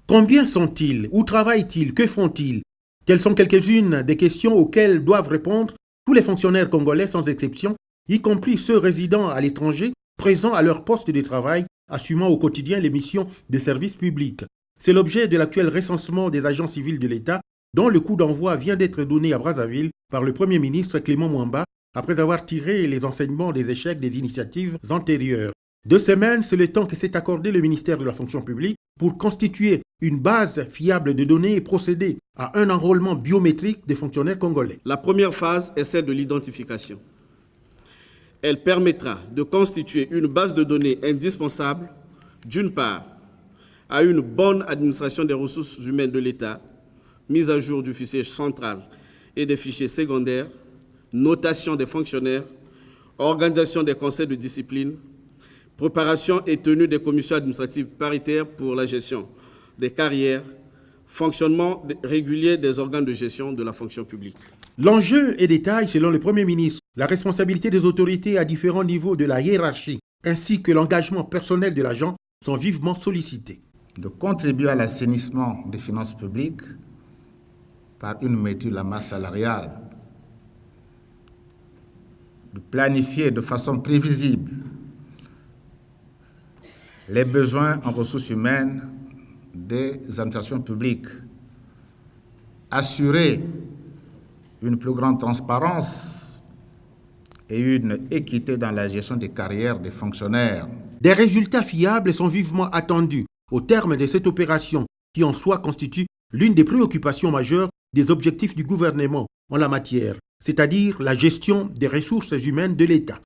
Combien sont-ils? Où travaillent-ils? Que font-ils? Quelles sont quelques-unes des questions auxquelles doivent répondre tous les fonctionnaires congolais sans exception, y compris ceux résidant à l'étranger, présents à leur poste de travail, assumant au quotidien les missions de service public. C'est l'objet de l'actuel recensement des agents civils de l'État, dont le coup d'envoi vient d'être donné à Brazzaville par le Premier ministre Clément Mwamba, après avoir tiré les enseignements des échecs des initiatives antérieures. 2 semaines, c'est le temps que s'est accordé le ministère de la fonction publique pour constituer une base fiable de données et procéder à un enrôlement biométrique des fonctionnaires congolais. La première phase est celle de l'identification. Elle permettra de constituer une base de données indispensable, d'une part, à une bonne administration des ressources humaines de l'État, mise à jour du fichier central et des fichiers secondaires, notation des fonctionnaires, organisation des conseils de discipline, préparation et tenue des commissions administratives paritaires pour la gestion des carrières, fonctionnement régulier des organes de gestion de la fonction publique. L'enjeu est détail selon le Premier ministre, la responsabilité des autorités à différents niveaux de la hiérarchie, ainsi que l'engagement personnel de l'agent sont vivement sollicités. De contribuer à l'assainissement des finances publiques par une maîtrise de la masse salariale, de planifier de façon prévisible les besoins en ressources humaines des administrations publiques, assurer une plus grande transparence et une équité dans la gestion des carrières des fonctionnaires. Des résultats fiables sont vivement attendus au terme de cette opération qui en soi constitue l'une des préoccupations majeures des objectifs du gouvernement en la matière, c'est-à-dire la gestion des ressources humaines de l'État.